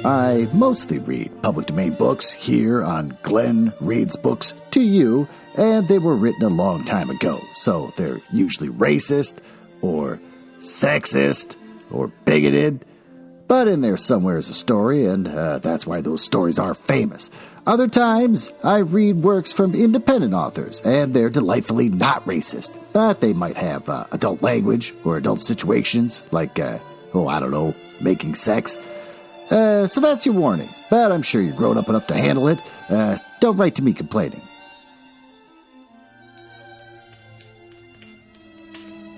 I mostly read public domain books here on Glenn Reads Books to You, and they were written a long time ago, so they're usually racist, or sexist, or bigoted, but in there somewhere is a story, and that's why those stories are famous. Other times, I read works from independent authors, and they're delightfully not racist, but they might have adult language or adult situations, like, making sex. So that's your warning, but I'm sure you're grown up enough to handle it. Don't write to me complaining.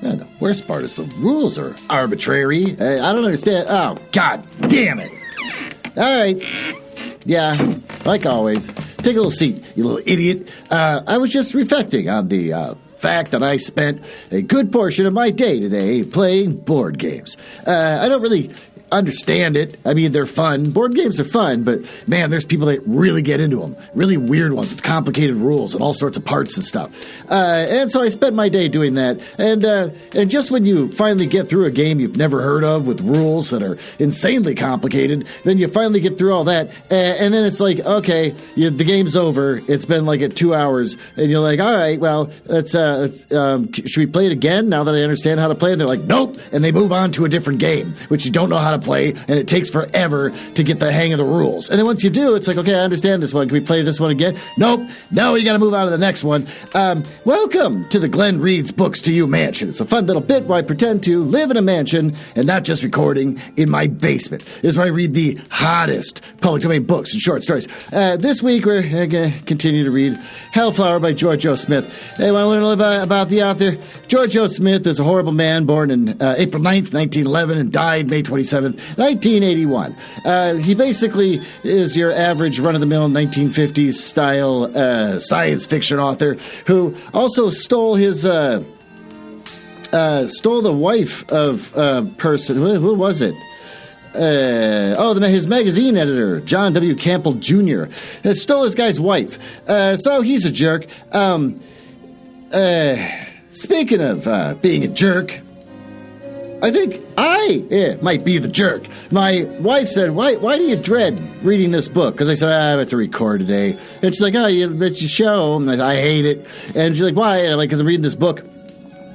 Yeah, the worst part is the rules are arbitrary. I don't understand. Oh, God damn it. All right. Yeah, like always. Take a little seat, you little idiot. I was just reflecting on the fact that I spent a good portion of my day today playing board games. I don't really understand it. I mean, they're fun. Board games are fun, but man, there's people that really get into them. Really weird ones with complicated rules and all sorts of parts and stuff. And so I spent my day doing that. And just when you finally get through a game you've never heard of with rules that are insanely complicated, then you finally get through all that. And then it's like, okay, the game's over. It's been like 2 hours. And you're like, all right, well, should we play it again now that I understand how to play? And they're like, nope. And they move on to a different game, which you don't know how to play, and it takes forever to get the hang of the rules. And then once you do, it's like, okay, I understand this one. Can we play this one again? Nope. No, you got to move on to the next one. Welcome to the Glenn Reads Books to You mansion. It's a fun little bit where I pretend to live in a mansion and not just recording in my basement. This is where I read the hottest public domain books and short stories. This week, we're going to continue to read Hellflower by George O. Smith. Hey, want to learn a little about the author? George O. Smith is a horrible man born in April 9th, 1911, and died May 27th, 1981. He basically is your average run-of-the-mill 1950s style science fiction author who also stole his stole the wife of a person. Who was it? His magazine editor, John W. Campbell Jr. Stole this guy's wife. So he's a jerk. Speaking of being a jerk, I think I might be the jerk. My wife said, why do you dread reading this book? Because I said, I have to record today. And she's like, it's your show. And I hate it. And she's like, why? And I'm like, because I'm reading this book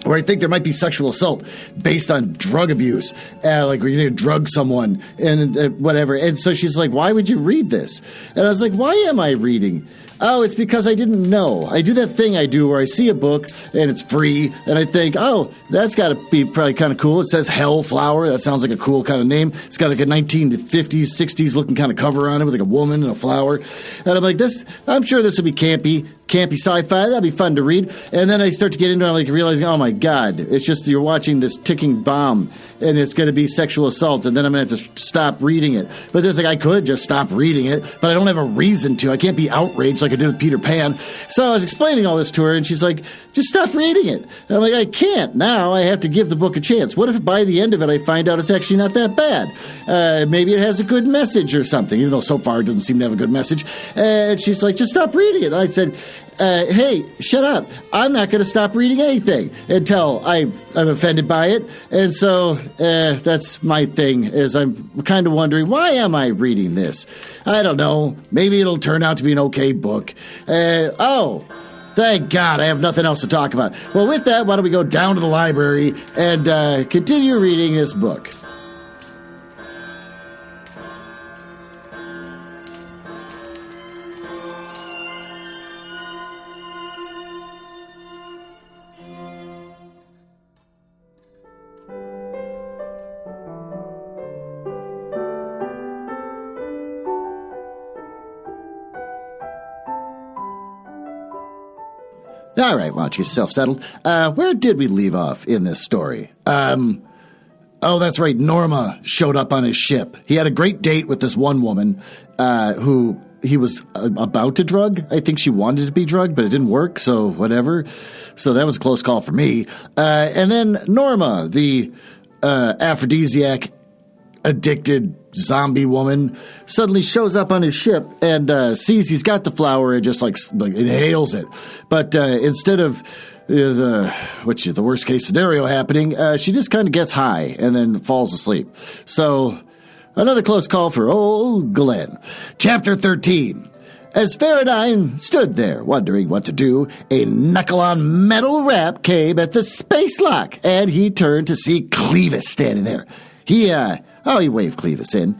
where I think there might be sexual assault based on drug abuse. Like where you're going to drug someone and whatever. And so she's like, why would you read this? And I was like, why am I reading? Oh, it's because I didn't know. I do that thing I do where I see a book and it's free, and I think, oh, that's got to be probably kind of cool. It says Hellflower. That sounds like a cool kind of name. It's got like a 1950s, 60s looking kind of cover on it with like a woman and a flower. And I'm like, I'm sure this would be campy sci-fi. That'd be fun to read. And then I start to get into it, like realizing, oh my God, it's just you're watching this ticking bomb, and it's going to be sexual assault, and then I'm going to have to stop reading it. But it's like I could just stop reading it, but I don't have a reason to. I can't be outraged like I did with Peter Pan. So I was explaining all this to her, and she's like, just stop reading it. And I'm like, I can't. Now I have to give the book a chance. What if by the end of it I find out it's actually not that bad? Maybe it has a good message or something, even though so far it doesn't seem to have a good message. And she's like, just stop reading it. I said, hey, shut up. I'm not going to stop reading anything until I'm offended by it. And so that's my thing, is I'm kind of wondering, why am I reading this? I don't know. Maybe it'll turn out to be an okay book. Thank God, I have nothing else to talk about. Well, with that, why don't we go down to the library and continue reading this book. All right, why don't you get yourself settled? Where did we leave off in this story? That's right. Norma showed up on his ship. He had a great date with this one woman who he was about to drug. I think she wanted to be drugged, but it didn't work, so whatever. So that was a close call for me. And then Norma, the aphrodisiac addicted zombie woman, suddenly shows up on his ship and sees he's got the flower and just like inhales it. But instead of the worst case scenario happening, she just kind of gets high and then falls asleep. So Another close call for old Glenn. Chapter 13. As Faradine stood there, wondering what to do, a knuckle-on-metal rap came at the space lock, and he turned to see Clevis standing there. He waved Clevis in.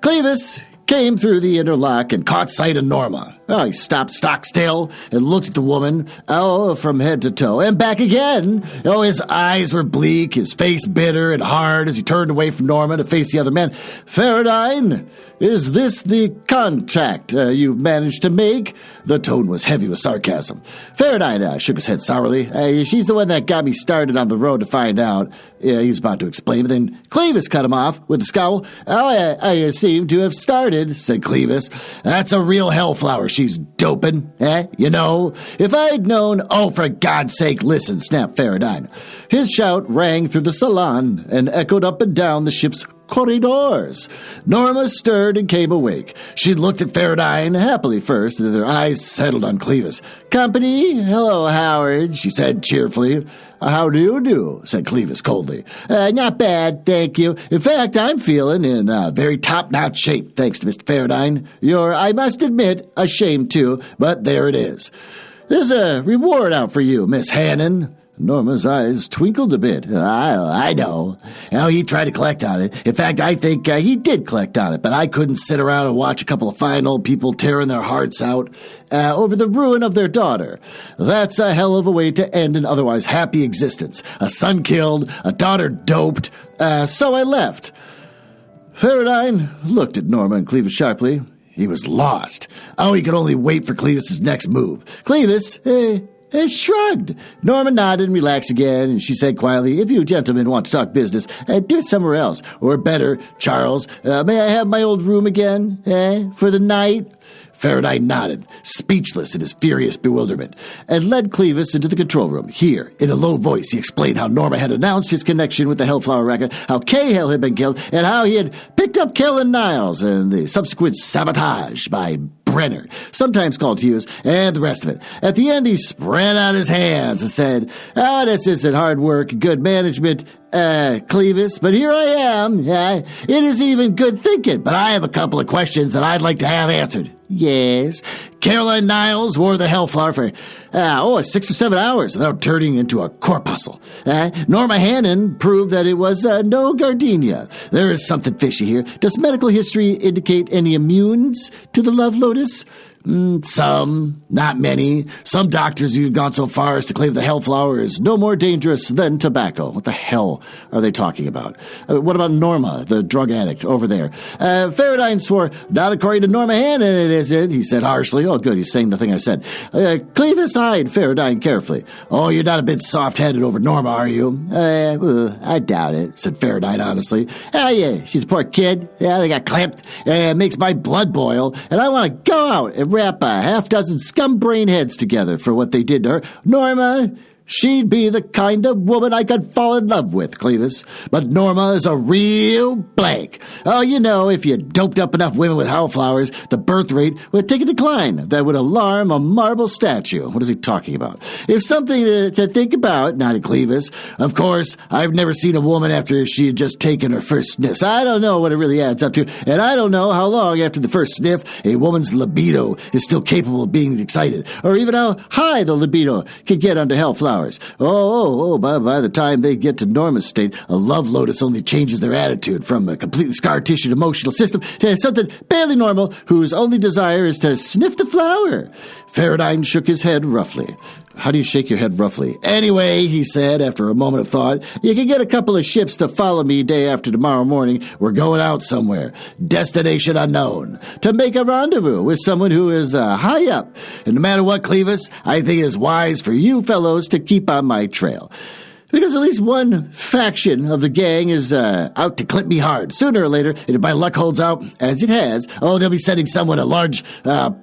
Clevis came through the inner lock and caught sight of Norma. He stopped stock still and looked at the woman, from head to toe, and back again. His eyes were bleak, his face bitter and hard as he turned away from Norma to face the other man. Faradine, is this the contract you've managed to make? The tone was heavy with sarcasm. Faradine shook his head sourly. She's the one that got me started on the road to find out. He was about to explain, but then Clevis cut him off with a scowl. I seem to have started, said Clevis. That's a real Hellflower she's doping, You know, if I'd known... Oh, for God's sake, listen, snapped Faradine. His shout rang through the salon and echoed up and down the ship's corridors. Norma stirred and came awake. She looked at Faradine happily first, and then her eyes settled on Clevis. Company? Hello, Howard, she said cheerfully. How do you do? Said Clevis coldly. Not bad, thank you. In fact, I'm feeling in very top-notch shape, thanks to Mr. Faradine. You're, I must admit, ashamed too, but there it is. There's a reward out for you, Miss Hannon. Norma's eyes twinkled a bit. I know. He tried to collect on it. In fact, I think he did collect on it, but I couldn't sit around and watch a couple of fine old people tearing their hearts out over the ruin of their daughter. That's a hell of a way to end an otherwise happy existence. A son killed, a daughter doped, so I left. Faradine looked at Norma and Clevis sharply. He was lost. He could only wait for Clevis's next move. Clevis, shrugged. Norma nodded and relaxed again, and she said quietly, if you gentlemen want to talk business, do it somewhere else. Or better, Charles, may I have my old room again, for the night? Faradine nodded, speechless in his furious bewilderment, and led Clevis into the control room. Here, in a low voice, he explained how Norma had announced his connection with the Hellflower racket, how Cahill had been killed, and how he had picked up Kellen Niles, and the subsequent sabotage by Brenner, sometimes called Hughes, and the rest of it. At the end, he spread out his hands and said, this isn't hard work, good management, Clevis, but here I am. It isn't even good thinking, but I have a couple of questions that I'd like to have answered. Yes. Caroline Niles wore the Hellflower for 6 or 7 hours without turning into a corpuscle. Norma Hannon proved that it was no gardenia. There is something fishy here. Does medical history indicate any immunes to the love lotus? Some, not many. Some doctors have gone so far as to claim the Hellflower is no more dangerous than tobacco. What the hell are they talking about? What about Norma, the drug addict, over there? Faradine swore, not according to Norma Hannon it isn't, he said harshly. Oh, good, he's saying the thing I said. Clevis eyed Faradine carefully. Oh, you're not a bit soft-headed over Norma, are you? I doubt it, said Faradine honestly. Yeah, she's a poor kid. Yeah, they got clamped. It makes my blood boil, and I want to go out and wrap a half-dozen scum-brain heads together for what they did to her. Norma, she'd be the kind of woman I could fall in love with, Clevis. But Norma is a real blank. If you doped up enough women with Hellflowers, the birth rate would take a decline that would alarm a marble statue. What is he talking about? It's something to think about, nodded Clevis. Of course, I've never seen a woman after she had just taken her first sniffs. I don't know what it really adds up to, and I don't know how long after the first sniff a woman's libido is still capable of being excited, or even how high the libido can get under Hellflowers. By the time they get to Norma's state, a love lotus only changes their attitude from a completely scar-tissued emotional system to something barely normal whose only desire is to sniff the flower. Faradine shook his head roughly. How do you shake your head roughly? Anyway, he said after a moment of thought, you can get a couple of ships to follow me day after tomorrow morning. We're going out somewhere. Destination unknown. To make a rendezvous with someone who is high up. And no matter what, Clevis, I think it is wise for you fellows to keep on my trail. Because at least one faction of the gang is out to clip me hard. Sooner or later, and if my luck holds out, as it has, they'll be sending someone at large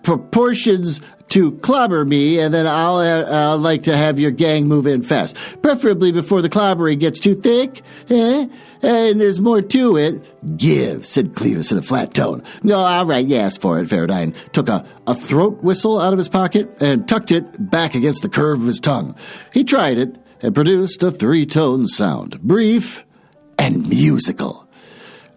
proportions to clobber me, and then I'll like to have your gang move in fast. Preferably before the clobbering gets too thick, And there's more to it. Give, said Clevis in a flat tone. No, all right, you asked for it, Faradine took a throat whistle out of his pocket and tucked it back against the curve of his tongue. He tried it and produced a 3-tone sound, brief and musical.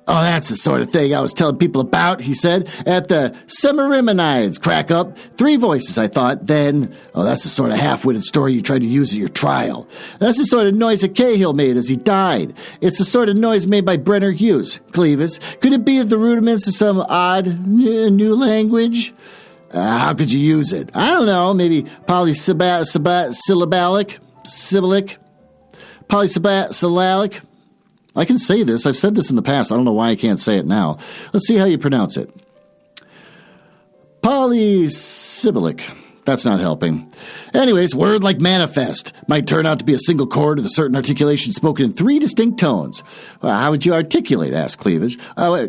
Oh, that's the sort of thing I was telling people about, he said, at the Semarimonides crack up. 3 voices, I thought. Then, oh, that's the sort of half-witted story you tried to use at your trial. That's the sort of noise that Cahill made as he died. It's the sort of noise made by Brenner Hughes. Clevis, could it be the rudiments of some odd new language? How could you use it? I don't know, maybe polysyllabic? Polysyllabic? I can say this. I've said this in the past. I don't know why I can't say it now. Let's see how you pronounce it. Polysyllabic. That's not helping. Anyways, word like manifest might turn out to be a single chord with a certain articulation spoken in 3 distinct tones. How would you articulate? Asked Cleavage.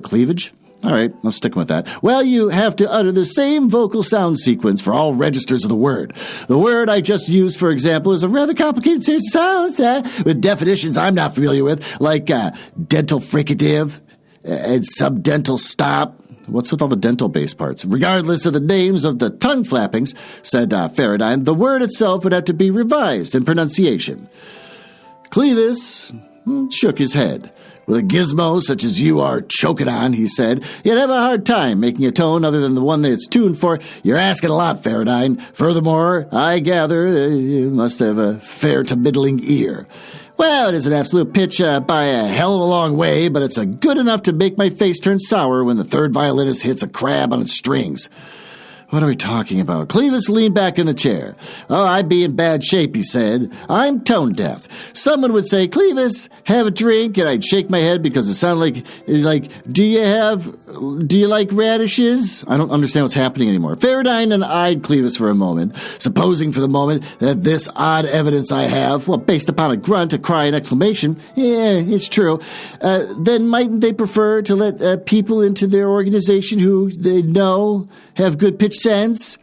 Cleavage? All right, I'm sticking with that. Well, you have to utter the same vocal sound sequence for all registers of the word. The word I just used, for example, is a rather complicated series of sounds with definitions I'm not familiar with, like dental fricative and subdental stop. What's with all the dental-based parts? Regardless of the names of the tongue flappings, said Faraday, the word itself would have to be revised in pronunciation. Clevis shook his head. With a gizmo such as you are choking on, he said, you'd have a hard time making a tone other than the one that it's tuned for. You're asking a lot, Faraday. Furthermore, I gather you must have a fair to middling ear. Well, it is an absolute pitch by a hell of a long way, but it's good enough to make my face turn sour when the third violinist hits a crab on its strings. What are we talking about? Clevis leaned back in the chair. Oh, I'd be in bad shape, he said. I'm tone deaf. Someone would say, Clevis, have a drink, and I'd shake my head because it sounded like, do you like radishes? I don't understand what's happening anymore. Faraday and eyed Clevis for a moment, supposing for the moment that this odd evidence I have, well, based upon a grunt, a cry, an exclamation, yeah, it's true, then mightn't they prefer to let people into their organization who they know have good pitch sense?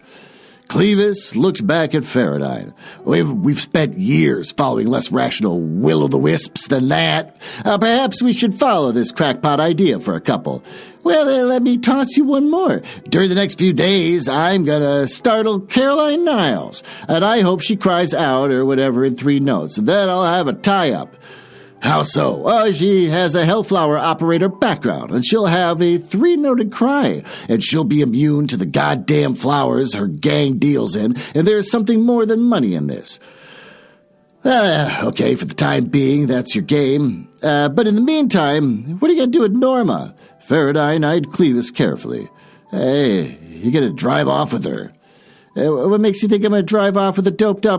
Clevis looked back at Faraday. We've spent years following less rational will-o'-the-wisps than that. Perhaps we should follow this crackpot idea for a couple. Well, then let me toss you one more. During the next few days, I'm gonna startle Caroline Niles, and I hope she cries out or whatever in 3 notes, and then I'll have a tie-up. How so? Well, she has a Hellflower operator background, and she'll have a 3-noted cry, and she'll be immune to the goddamn flowers her gang deals in, and there's something more than money in this. Okay, for the time being, that's your game. But in the meantime, what are you going to do with Norma? Faraday eyed Clevis carefully. Hey, you going to drive off with her? What makes you think I'm going to drive off with a dope to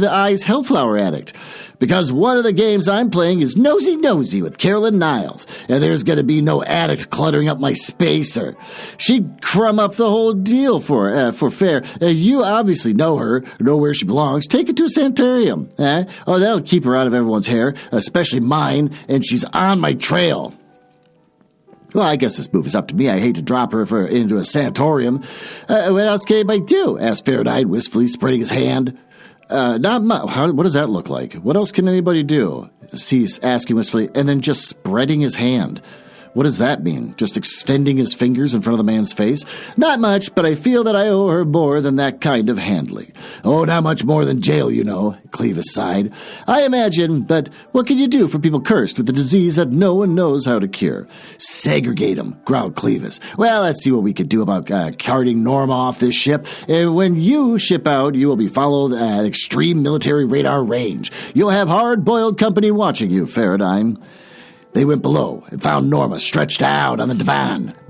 the eyes Hellflower addict? Because one of the games I'm playing is nosy with Carolyn Niles, and there's going to be no addict cluttering up my space, or she'd crumb up the whole deal for fair. You obviously know her, know where she belongs. Take her to a sanitarium. Oh, that'll keep her out of everyone's hair, especially mine, and she's on my trail. Well, I guess this move is up to me. I hate to drop her into a sanatorium. What else can anybody do? Asked Faraday, wistfully spreading his hand. Not much. What does that look like? What else can anybody do? He's asking wistfully, and then just spreading his hand. What does that mean? Just extending his fingers in front of the man's face? Not much, but I feel that I owe her more than that kind of handling. Oh, not much more than jail, you know, Clevis sighed. I imagine, but what can you do for people cursed with a disease that no one knows how to cure? Segregate them, growled Clevis. Well, let's see what we could do about carting Norma off this ship. And when you ship out, you will be followed at extreme military radar range. You'll have hard-boiled company watching you, Faraday. They went below and found Norma stretched out on the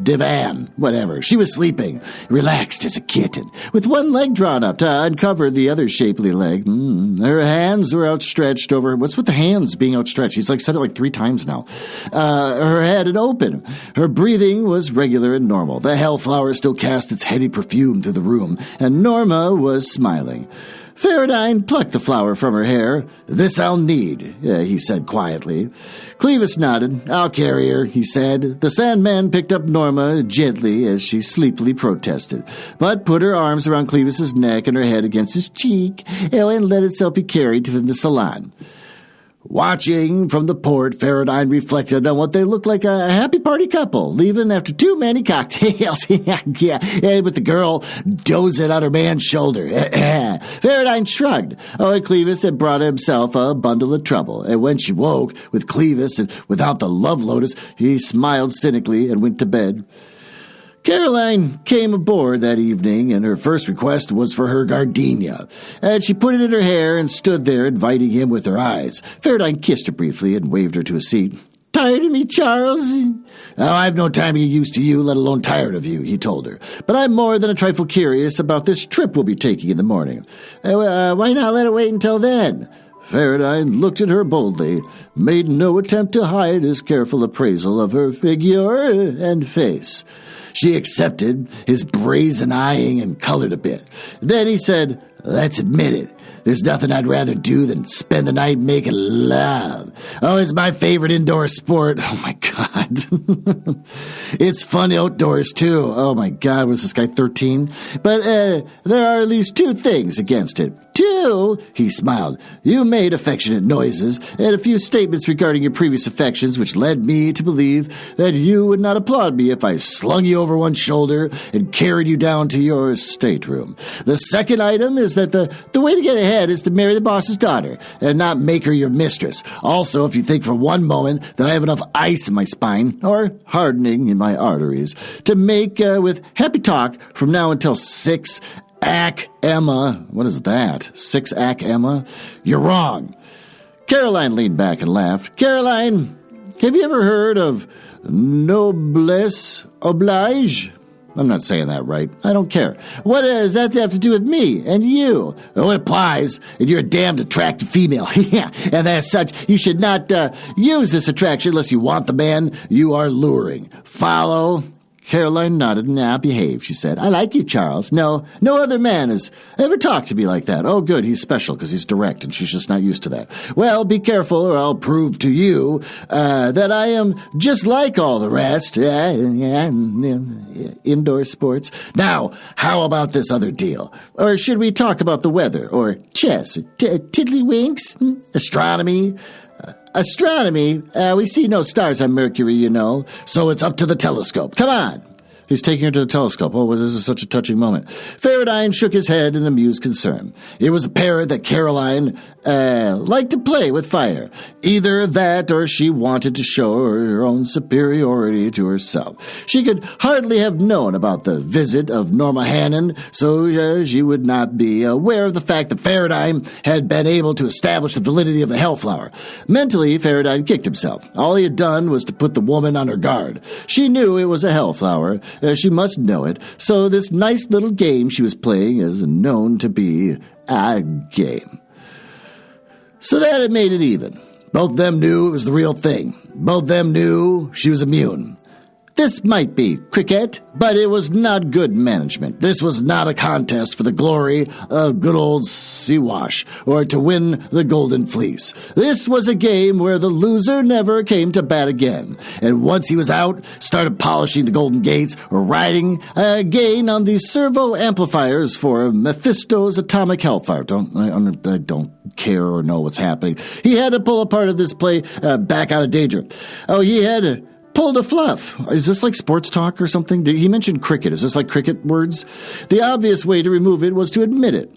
divan, whatever. She was sleeping, relaxed as a kitten, with one leg drawn up to uncover the other shapely leg. Her hands were outstretched over... What's with the hands being outstretched? He's said it 3 times now. Her head had open. Her breathing was regular and normal. The Hellflower still cast its heady perfume through the room, and Norma was smiling. Faraday plucked the flower from her hair. This I'll need, he said quietly. Clevis nodded. I'll carry her, he said. The Sandman picked up Norma gently as she sleepily protested, but put her arms around Clevis's neck and her head against his cheek, and let itself be carried to the salon. Watching from the port, Faraday reflected on what they looked like a happy party couple, leaving after too many cocktails. Yeah, with the girl dozing on her man's shoulder. Faraday shrugged. And Clevis had brought himself a bundle of trouble. And when she woke, with Clevis and without the love lotus, he smiled cynically and went to bed. Caroline came aboard that evening, and her first request was for her gardenia. And she put it in her hair and stood there, inviting him with her eyes. Faraday kissed her briefly and waved her to a seat. "Tired of me, Charles?" "Oh, I've no time to get used to you, let alone tired of you," he told her. "But I'm more than a trifle curious about this trip we'll be taking in the morning. Why not let it wait until then?" Faraday looked at her boldly, made no attempt to hide his careful appraisal of her figure and face. She accepted his brazen eyeing and colored a bit. Then he said, "Let's admit it. There's nothing I'd rather do than spend the night making love. Oh, it's my favorite indoor sport. Oh, my God. It's fun outdoors, too. Oh, my God, was this guy 13? But there are at least two things against it. Two," he smiled. "You made affectionate noises and a few statements regarding your previous affections, which led me to believe that you would not applaud me if I slung you over one shoulder and carried you down to your stateroom. The second item is that the way to get ahead is to marry the boss's daughter and not make her your mistress. Also, if you think for one moment that I have enough ice in my spine, or hardening in my arteries, to make with happy talk from now until 6 Ac Emma. What is that? 6 Ac Emma? You're wrong." Caroline leaned back and laughed. "Caroline, have you ever heard of noblesse oblige?" I'm not saying that right. I don't care. "What does that have to do with me and you?" "Oh, it applies, and you're a damned attractive female." "Yeah, and as such, you should not use this attraction unless you want the man you are luring. Follow?" Caroline nodded. "Nah, behave," she said. "I like you, Charles. No other man has ever talked to me like that." "Oh, good, he's special because he's direct and she's just not used to that." "Well, be careful or I'll prove to you that I am just like all the rest. Indoor sports. Now, how about this other deal? Or should we talk about the weather or chess, tiddlywinks, astronomy?" "Astronomy? We see no stars on Mercury, you know, so it's up to the telescope. Come on." He's taking her to the telescope. Oh, well, this is such a touching moment. Faraday shook his head in amused concern. It was apparent that Caroline liked to play with fire. Either that or she wanted to show her own superiority to herself. She could hardly have known about the visit of Norma Hannon, so she would not be aware of the fact that Faraday had been able to establish the validity of the Hellflower. Mentally, Faraday kicked himself. All he had done was to put the woman on her guard. She knew it was a Hellflower. She must know it, so this nice little game she was playing is known to be a game. So that it made it even. Both them knew it was the real thing. Both them knew she was immune. This might be cricket, but it was not good management. This was not a contest for the glory of good old Siwash or to win the Golden Fleece. This was a game where the loser never came to bat again. And once he was out, started polishing the Golden Gates or riding again on the servo amplifiers for Mephisto's atomic hellfire. I don't care or know what's happening. He had to pull a part of this play back out of danger. Oh, he had pulled a fluff. Is this like sports talk or something? He mentioned cricket. Is this like cricket words? The obvious way to remove it was to admit it.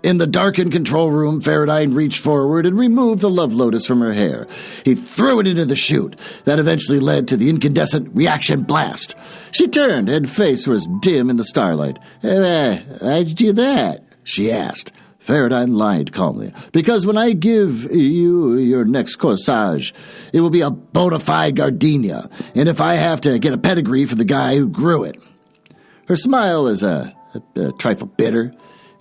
In the darkened control room, Faraday reached forward and removed the love lotus from her hair. He threw it into the chute. That eventually led to the incandescent reaction blast. She turned, and face was dim in the starlight. "Why'd you do that?" she asked. Faraday lied calmly. "Because when I give you your next corsage, it will be a bona fide gardenia, and if I have to get a pedigree for the guy who grew it." Her smile was a trifle bitter.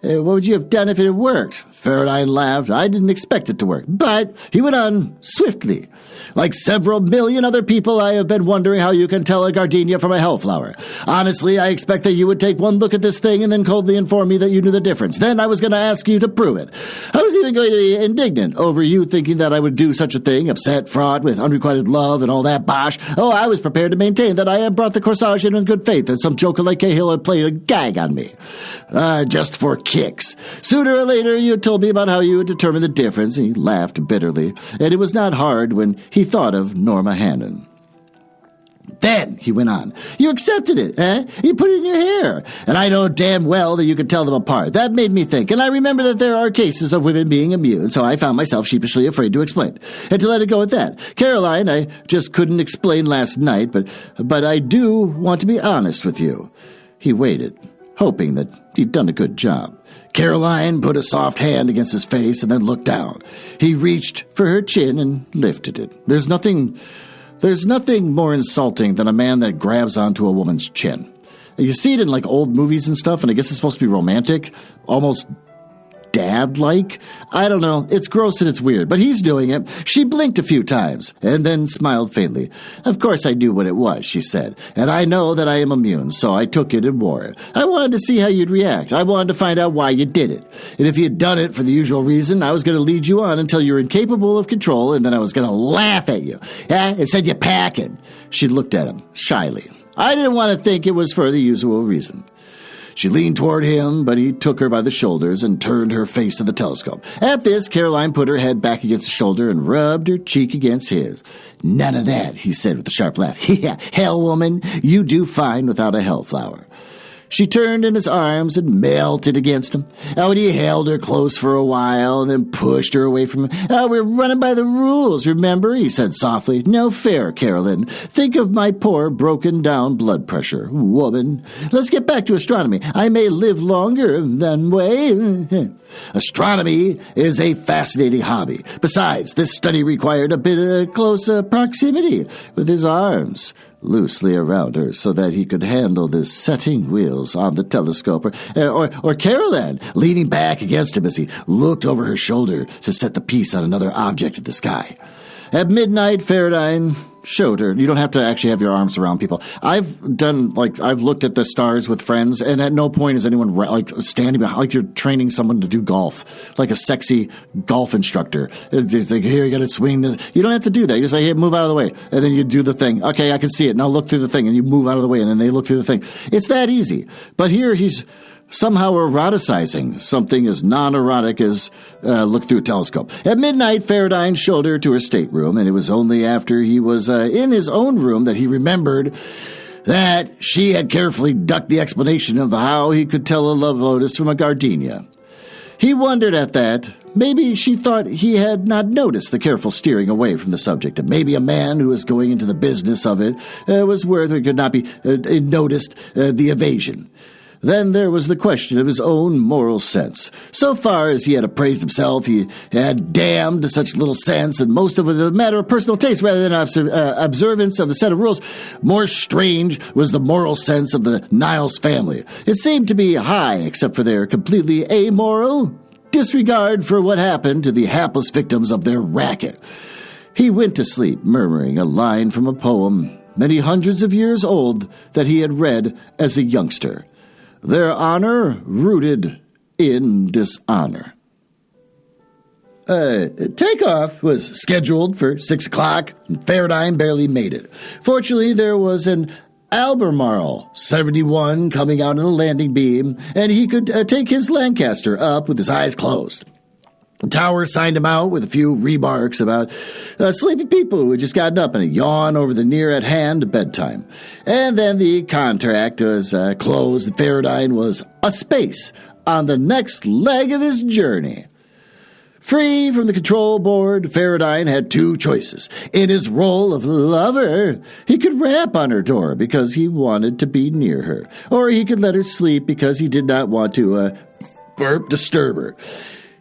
"What would you have done if it had worked?" Faraday laughed. "I didn't expect it to work." But he went on swiftly. "Like several million other people, I have been wondering how you can tell a gardenia from a hellflower. Honestly, I expect that you would take one look at this thing and then coldly inform me that you knew the difference. Then I was going to ask you to prove it. I was even going to be indignant over you thinking that I would do such a thing, upset, fraught with unrequited love and all that bosh. Oh, I was prepared to maintain that I had brought the corsage in good faith, that some joker like Cahill had played a gag on me. Just for kicks. Sooner or later, you had told me about how you had determined the difference, and he laughed bitterly, and it was not hard when he thought of Norma Hannon. Then, he went on, you accepted it, eh? You put it in your hair. And I know damn well that you could tell them apart. That made me think. And I remember that there are cases of women being immune, so I found myself sheepishly afraid to explain. And to let it go at that. Caroline, I just couldn't explain last night, but I do want to be honest with you. He waited, hoping that he'd done a good job. Caroline put a soft hand against his face and then looked down. He reached for her chin and lifted it. There's nothing more insulting than a man that grabs onto a woman's chin. You see it in like old movies and stuff, and I guess it's supposed to be romantic, almost dad-like. I don't know. It's gross and it's weird, but he's doing it. She blinked a few times and then smiled faintly. Of course I knew what it was, she said, and I know that I am immune, so I took it and wore it. I wanted to see how you'd react. I wanted to find out why you did it. And if you had done it for the usual reason, I was going to lead you on until you're incapable of control, and then I was going to laugh at you. And said you're packing. She looked at him shyly. I didn't want to think it was for the usual reason. She leaned toward him, but he took her by the shoulders and turned her face to the telescope. At this, Caroline put her head back against his shoulder and rubbed her cheek against his. None of that, he said with a sharp laugh. Yeah, hell, woman, you do fine without a hellflower. She turned in his arms and melted against him. And he held her close for a while and then pushed her away from him. We're running by the rules, remember? He said softly. No fair, Carolyn. Think of my poor, broken-down blood pressure. Woman, let's get back to astronomy. I may live longer than way. Astronomy is a fascinating hobby. Besides, this study required a bit of close proximity with his arms loosely around her so that he could handle the setting wheels on the telescope, or Caroline leaning back against him as he looked over her shoulder to set the piece on another object in the sky. At midnight, Faraday showed her. You don't have to actually have your arms around people. I've looked at the stars with friends, and at no point is anyone standing behind, like you're training someone to do golf, like a sexy golf instructor. It's like, here, you got to swing this. You don't have to do that. You just say, hey, move out of the way. And then you do the thing. Okay, I can see it. Now look through the thing. And you move out of the way, and then they look through the thing. It's that easy. But here he's somehow eroticizing something as non-erotic as look through a telescope. At midnight, Faraday showed her to her stateroom, and it was only after he was in his own room that he remembered that she had carefully ducked the explanation of how he could tell a love lotus from a gardenia. He wondered at that. Maybe she thought he had not noticed the careful steering away from the subject, and maybe a man who was going into the business of it was worth or could not be noticed the evasion. Then there was the question of his own moral sense. So far as he had appraised himself, he had damned such little sense, and most of it a matter of personal taste rather than observance of the set of rules. More strange was the moral sense of the Niles family. It seemed to be high, except for their completely amoral disregard for what happened to the hapless victims of their racket. He went to sleep, murmuring a line from a poem many hundreds of years old that he had read as a youngster. Their honor rooted in dishonor. Takeoff was scheduled for 6 o'clock, and Faraday barely made it. Fortunately, there was an Albemarle 71 coming out on a landing beam, and he could take his Lancaster up with his eyes closed. The tower signed him out with a few remarks about sleepy people who had just gotten up and a yawn over the near-at-hand bedtime. And then the contract was closed, and Faraday was a space on the next leg of his journey. Free from the control board, Faraday had 2 choices. In his role of lover, he could rap on her door because he wanted to be near her, or he could let her sleep because he did not want to disturb her.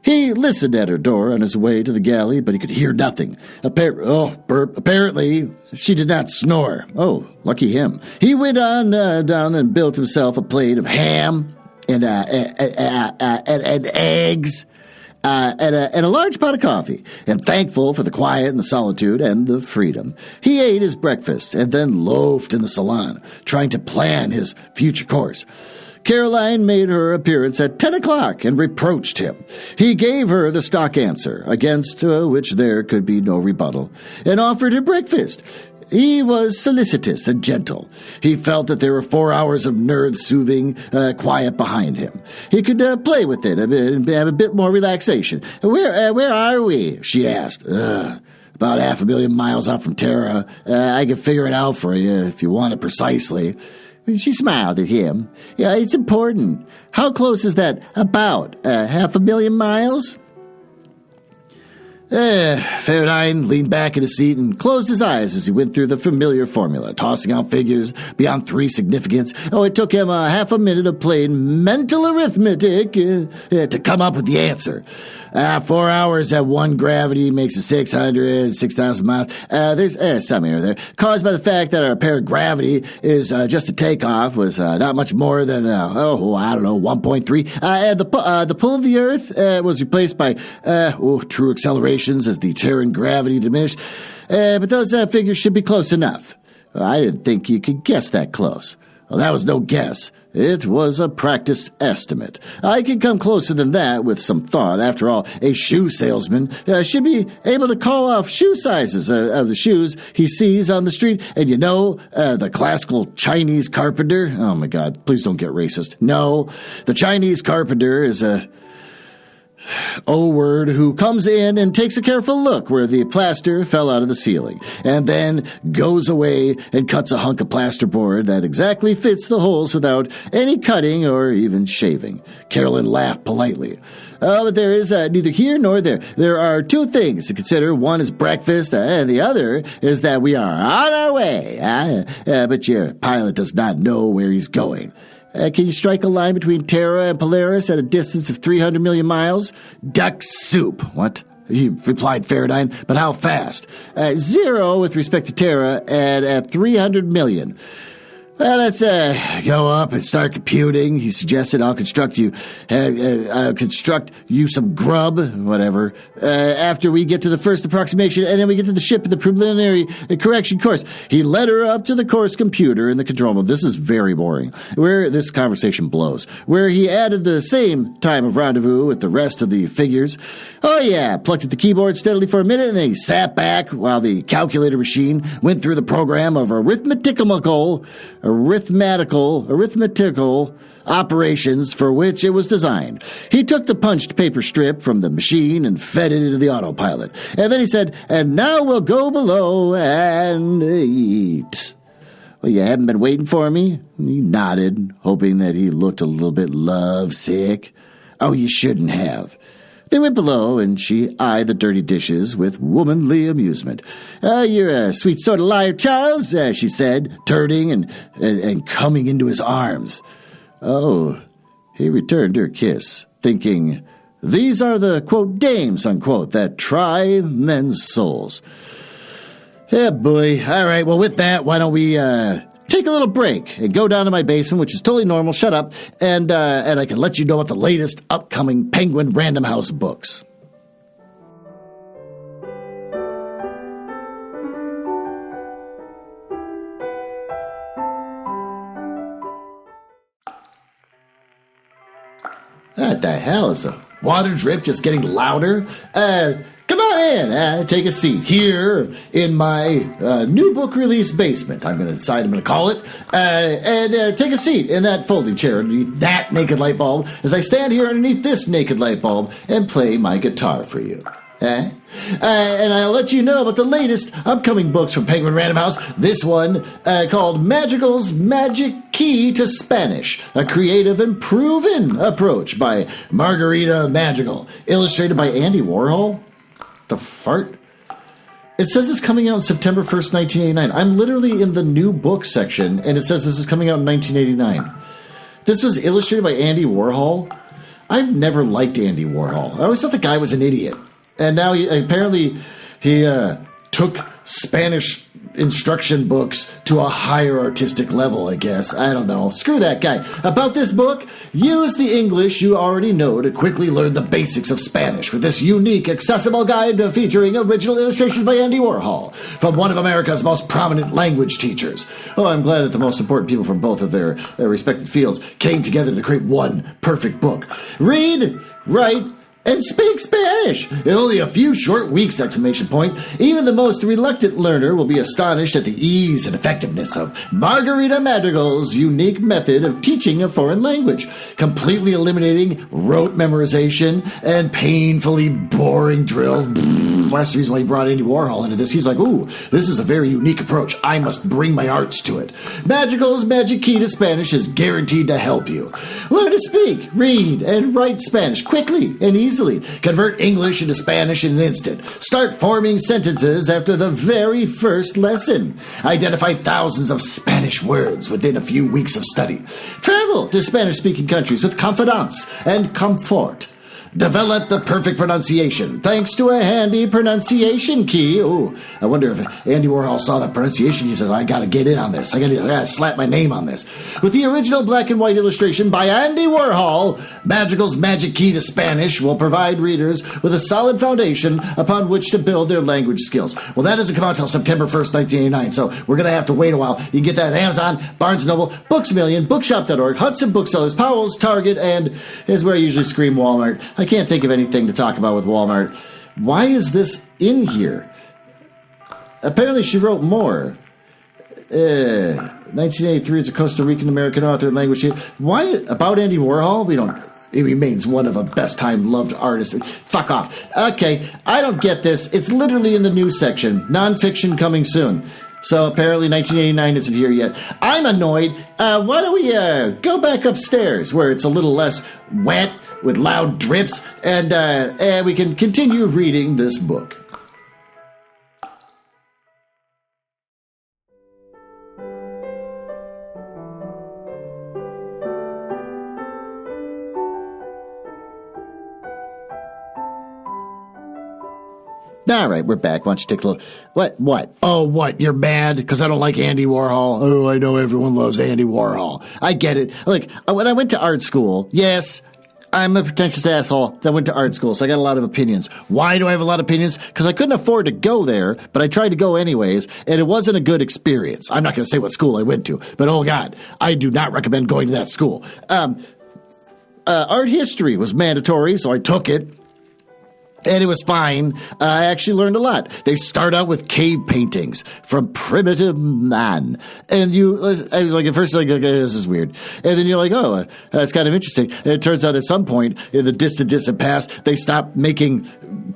He listened at her door on his way to the galley, but he could hear nothing. Apparently, she did not snore. Oh, lucky him. He went on down and built himself a plate of ham and eggs and a large pot of coffee, and thankful for the quiet and the solitude and the freedom. He ate his breakfast and then loafed in the salon, trying to plan his future course. Caroline made her appearance at 10 o'clock and reproached him. He gave her the stock answer, against which there could be no rebuttal, and offered her breakfast. He was solicitous and gentle. He felt that there were 4 hours of nerd-soothing quiet behind him. He could play with it a bit and have a bit more relaxation. Where are we? She asked. About 500,000 miles out from Terra. I can figure it out for you if you want it precisely. She smiled at him. Yeah, it's important. How close is that? About 500,000 miles? Faraday leaned back in his seat and closed his eyes as he went through the familiar formula, tossing out figures beyond 3 significance. It took him half a minute of plain mental arithmetic to come up with the answer. 4 hours at 1 gravity makes it 6,000 miles. There's some error there, caused by the fact that our apparent gravity is just a takeoff was not much more than, 1.3. And the pull of the Earth was replaced by true accelerations as the Terran gravity diminished. But those figures should be close enough. I didn't think you could guess that close. Well, that was no guess. It was a practiced estimate. I can come closer than that with some thought. After all, a shoe salesman should be able to call off shoe sizes of the shoes he sees on the street. And the classical Chinese carpenter. Oh, my God, please don't get racist. No, the Chinese carpenter is a O-word who comes in and takes a careful look where the plaster fell out of the ceiling, and then goes away and cuts a hunk of plasterboard that exactly fits the holes without any cutting or even shaving. Carolyn laughed politely. But there is neither here nor there. There are 2 things to consider. One is breakfast, and the other is that we are on our way. But your pilot does not know where he's going. Can you strike a line between Terra and Polaris at a distance of 300 million miles? Duck soup. What? He replied Faraday, but how fast? 0 with respect to Terra and at 300 million. Well, let's go up and start computing. He suggested I'll construct you some grub, whatever, after we get to the first approximation, and then we get to the ship in the preliminary correction course. He led her up to the course computer in the control room. This is very boring. Where this conversation blows. Where he added the same time of rendezvous with the rest of the figures. Oh, yeah, plucked at the keyboard steadily for a minute, and then he sat back while the calculator machine went through the program of arithmetical operations for which it was designed. He took the punched paper strip from the machine and fed it into the autopilot. And then he said, and now we'll go below and eat. Well, you haven't been waiting for me? He nodded, hoping that he looked a little bit lovesick. Oh, you shouldn't have. They went below, and she eyed the dirty dishes with womanly amusement. You're a sweet sort of liar, Charles, she said, turning and coming into his arms. Oh, he returned her kiss, thinking, these are the, quote, dames, unquote, that try men's souls. Yeah, boy. All right, well, with that, why don't we take a little break and go down to my basement, which is totally normal. Shut up. And I can let you know about the latest upcoming Penguin Random House books. What the hell? Is the water drip just getting louder? Come on in, take a seat here in my new book release basement. I'm going to decide I'm going to call it. And take a seat in that folding chair underneath that naked light bulb as I stand here underneath this naked light bulb and play my guitar for you. And I'll let you know about the latest upcoming books from Penguin Random House. This one called Magical's Magic Key to Spanish, a creative and proven approach by Margarita Magical, illustrated by Andy Warhol. The fart? It says it's coming out September 1st, 1989. I'm literally in the new book section, and it says this is coming out in 1989. This was illustrated by Andy Warhol. I've never liked Andy Warhol. I always thought the guy was an idiot. And now he took Spanish instruction books to a higher artistic level, I guess. I don't know. Screw that guy. About this book, use the English you already know to quickly learn the basics of Spanish with this unique, accessible guide featuring original illustrations by Andy Warhol from one of America's most prominent language teachers. Oh, I'm glad that the most important people from both of their respective fields came together to create one perfect book. Read, write, and speak Spanish in only a few short weeks! Exclamation point. Even the most reluctant learner will be astonished at the ease and effectiveness of Margarita Madrigal's unique method of teaching a foreign language, completely eliminating rote memorization and painfully boring drills. That's the reason why he brought Andy Warhol into this. He's like, ooh, this is a very unique approach. I must bring my arts to it. Madrigal's magic key to Spanish is guaranteed to help you. Learn to speak, read, and write Spanish quickly and easily. Convert English into Spanish in an instant. Start forming sentences after the very first lesson. Identify thousands of Spanish words within a few weeks of study. Travel to Spanish-speaking countries with confidence and comfort. Develop the perfect pronunciation thanks to a handy pronunciation key. Ooh, I wonder if Andy Warhol saw that pronunciation. He says, I gotta get in on this. I gotta slap my name on this. With the original black and white illustration by Andy Warhol, Madrigal's magic key to Spanish will provide readers with a solid foundation upon which to build their language skills. Well, that doesn't come out until September 1st, 1989, so we're gonna have to wait a while. You can get that at Amazon, Barnes & Noble, Books A Million, Bookshop.org, Hudson Booksellers, Powell's, Target, and here's where I usually scream Walmart. I can't think of anything to talk about with Walmart. Why is this in here? Apparently she wrote more. 1983 is a Costa Rican American author and language. Why about Andy Warhol? We don't. He remains one of the best time loved artists. Fuck off. Okay, I don't get this. It's literally in the news section. Nonfiction coming soon. So apparently 1989 isn't here yet. I'm annoyed. Why don't we go back upstairs where it's a little less wet with loud drips and we can continue reading this book. All right, we're back. Why don't you take a little... What? Oh, what? You're mad because I don't like Andy Warhol? Oh, I know everyone loves Andy Warhol. I get it. Look, when I went to art school, yes, I'm a pretentious asshole that went to art school, so I got a lot of opinions. Why do I have a lot of opinions? Because I couldn't afford to go there, but I tried to go anyways, and it wasn't a good experience. I'm not going to say what school I went to, but oh, God, I do not recommend going to that school. Art history was mandatory, so I took it. And it was fine. I actually learned a lot. They start out with cave paintings from primitive man. And I was like, at first, like, okay, this is weird. And then you're like, oh, that's kind of interesting. And it turns out at some point in the distant past, they stopped making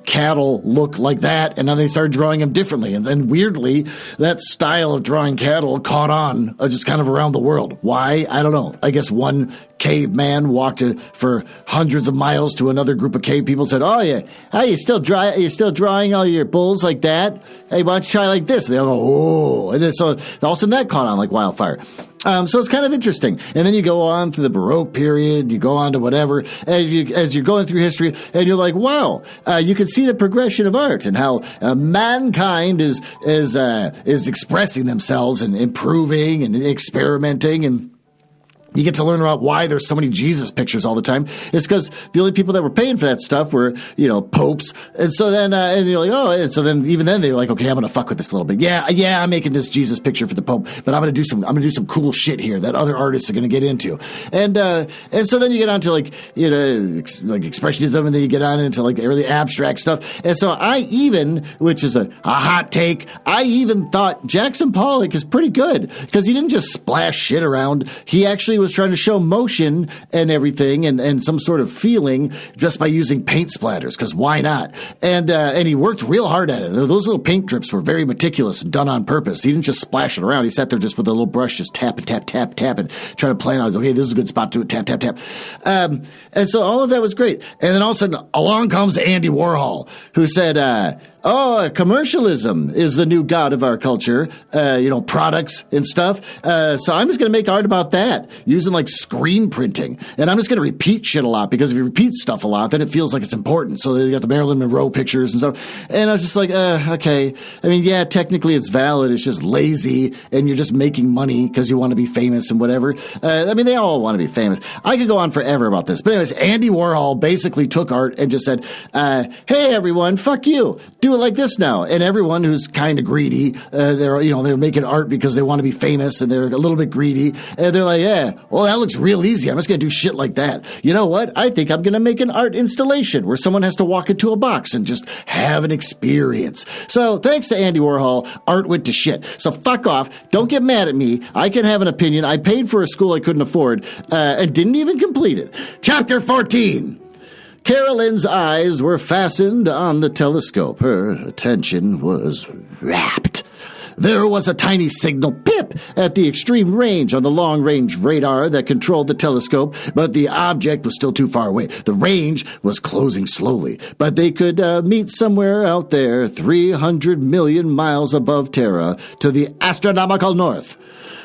cattle look like that. And now they started drawing them differently. And weirdly, that style of drawing cattle caught on just kind of around the world. Why? I don't know. I guess one caveman walked for hundreds of miles to another group of cave people and said, oh, yeah. Are you still drawing all your bulls like that? Hey, why don't you try like this? And they all go, oh. And then, so all of a sudden that caught on like wildfire. So it's kind of interesting. And then you go on to the Baroque period, you go on to whatever, as you're going through history, and you're like, wow, you can see the progression of art and how mankind is expressing themselves and improving and experimenting, and you get to learn about why there's so many Jesus pictures all the time. It's because the only people that were paying for that stuff were, popes. And so then, and you're like, oh, and so then even then they're like, okay, I'm going to fuck with this a little bit. Yeah, I'm making this Jesus picture for the Pope, but I'm going to do some cool shit here that other artists are going to get into. And so then you get on to like expressionism, and then you get on into like really abstract stuff. And so which is a hot take, I even thought Jackson Pollock is pretty good because he didn't just splash shit around. He actually was trying to show motion and everything and some sort of feeling just by using paint splatters, because why not? And he worked real hard at it. Those little paint drips were very meticulous and done on purpose. He didn't just splash it around. He sat there just with a little brush, just tap and tap, tap, tap, and try to plan out, okay, this is a good spot to do it, tap, tap, tap. And so all of that was great. And then all of a sudden, along comes Andy Warhol, who said, commercialism is the new god of our culture, products and stuff. So I'm just going to make art about that using like screen printing. And I'm just going to repeat shit a lot, because if you repeat stuff a lot, then it feels like it's important. So they got the Marilyn Monroe pictures and stuff. And I was just like, okay. I mean, yeah, technically it's valid. It's just lazy, and you're just making money because you want to be famous and whatever. They all want to be famous. I could go on forever about this. But anyways, Andy Warhol basically took art and just said, hey, everyone, fuck you. Do it like this now. And everyone who's kind of greedy, they're making art because they want to be famous and they're a little bit greedy. And they're like, yeah, well, that looks real easy. I'm just going to do shit like that. You know what? I think I'm going to make an art installation where someone has to walk into a box and just have an experience. So thanks to Andy Warhol, art went to shit. So fuck off. Don't get mad at me. I can have an opinion. I paid for a school I couldn't afford and didn't even complete it. Chapter 14. Carolyn's eyes were fastened on the telescope. Her attention was rapt. There was a tiny signal pip at the extreme range on the long-range radar that controlled the telescope, but the object was still too far away. The range was closing slowly, but they could meet somewhere out there 300 million miles above Terra to the astronomical north.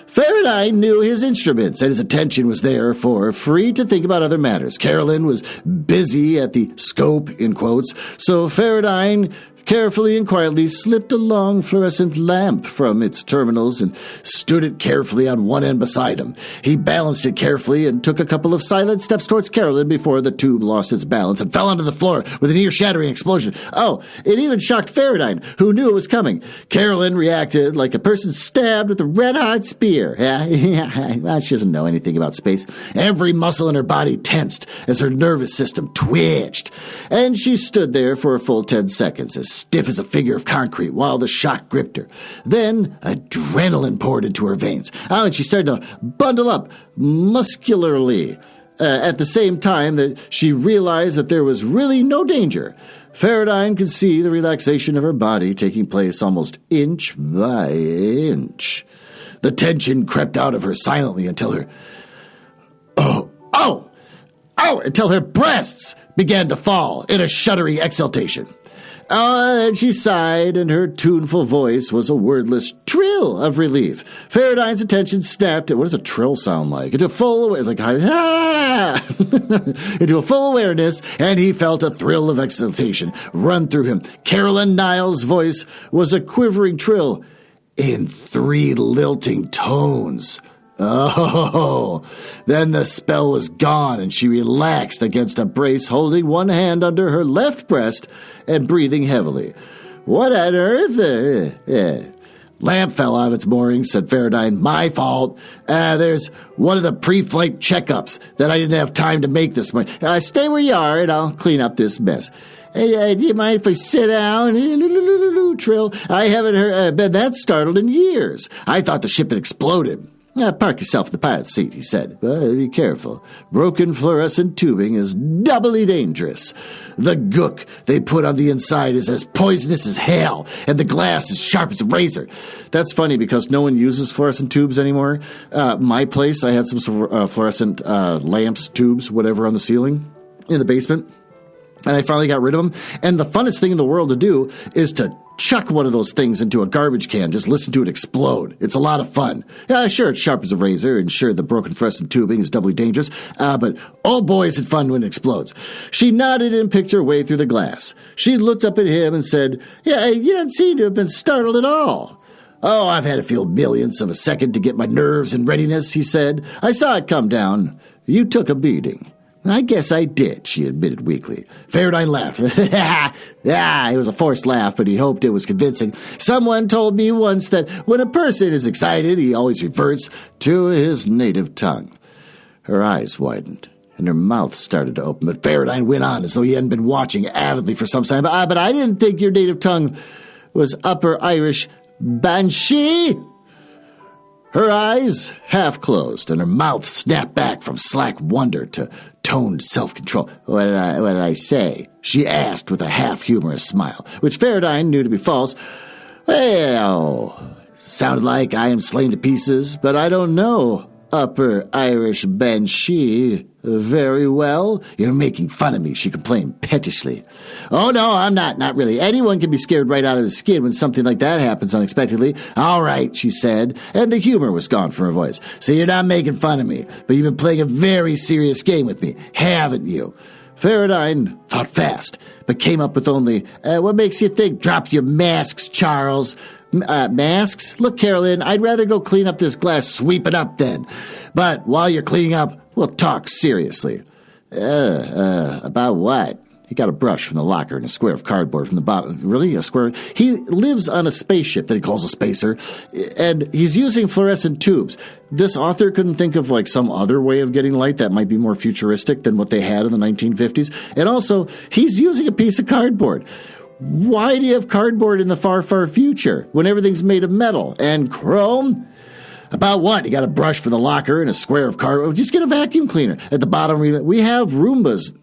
Faraday knew his instruments, and his attention was there for free to think about other matters. Carolyn was busy at the scope, in quotes, so Faraday carefully and quietly slipped a long fluorescent lamp from its terminals and stood it carefully on one end beside him. He balanced it carefully and took a couple of silent steps towards Carolyn before the tube lost its balance and fell onto the floor with an ear-shattering explosion. Oh, it even shocked Faraday, who knew it was coming. Carolyn reacted like a person stabbed with a red-hot spear. Well, she doesn't know anything about space. Every muscle in her body tensed as her nervous system twitched, and she stood there for a full 10 seconds, as stiff as a figure of concrete, while the shock gripped her. Then adrenaline poured into her veins. And she started to bundle up muscularly. At the same time that she realized that there was really no danger. Faraday could see the relaxation of her body taking place almost inch by inch. The tension crept out of her silently until her... until her breasts began to fall in a shuddery exultation. And she sighed, and her tuneful voice was a wordless trill of relief. Faraday's attention snapped at what does a trill sound like? Into full into a full awareness, and he felt a thrill of exultation run through him. Carolyn Niles' voice was a quivering trill in 3 lilting tones. Oh, then the spell was gone, and she relaxed against a brace, holding one hand under her left breast and breathing heavily. What on earth? Lamp fell out of its moorings, said Faraday. My fault. There's one of the pre-flight checkups that I didn't have time to make this morning. Stay where you are, and I'll clean up this mess. Hey, do you mind if I sit down? Trill. I haven't been that startled in years. I thought the ship had exploded. Park yourself in the pilot's seat, he said. Be careful. Broken fluorescent tubing is doubly dangerous. The gook they put on the inside is as poisonous as hell, and the glass is sharp as a razor. That's funny because no one uses fluorescent tubes anymore. My place, I had some fluorescent lamps, tubes, whatever, on the ceiling in the basement. And I finally got rid of them. And the funnest thing in the world to do is to chuck one of those things into a garbage can. Just listen to it explode. It's a lot of fun. Yeah, sure, it's sharp as a razor, and sure, the broken fluorescent tubing is doubly dangerous, but oh boy, is it fun when it explodes. She nodded and picked her way through the glass. She looked up at him and said, yeah, you don't seem to have been startled at all. Oh, I've had a few millionths of a second to get my nerves in readiness, he said. I saw it come down. You took a beating. I guess I did, she admitted weakly. Faraday laughed. It was a forced laugh, but he hoped it was convincing. Someone told me once that when a person is excited, he always reverts to his native tongue. Her eyes widened, and her mouth started to open, but Faraday went on as though he hadn't been watching avidly for some time. But I didn't think your native tongue was Upper Irish Banshee. Her eyes half closed, and her mouth snapped back from slack wonder to toned self-control. What did I say? She asked with a half-humorous smile, which Faraday knew to be false. Well, sounded like I am slain to pieces, but I don't know Upper Irish Banshee very well. You're making fun of me, she complained pettishly. Oh, no, I'm not really. Anyone can be scared right out of the skin when something like that happens unexpectedly. All right, she said, and the humor was gone from her voice. So you're not making fun of me, but you've been playing a very serious game with me, haven't you? Faraday thought fast, but came up with only, what makes you think? Drop your masks, Charles. Masks? Look, Carolyn, I'd rather go clean up this glass, sweep it up then. But while you're cleaning up, we'll talk seriously. About what? He got a brush from the locker and a square of cardboard from the bottom. Really? A square? He lives on a spaceship that he calls a spacer, and he's using fluorescent tubes. This author couldn't think of like some other way of getting light that might be more futuristic than what they had in the 1950s. And also, he's using a piece of cardboard. Why do you have cardboard in the far, far future when everything's made of metal and chrome? About what? You got a brush for the locker and a square of cardboard. Just get a vacuum cleaner. At the bottom, we have Roombas.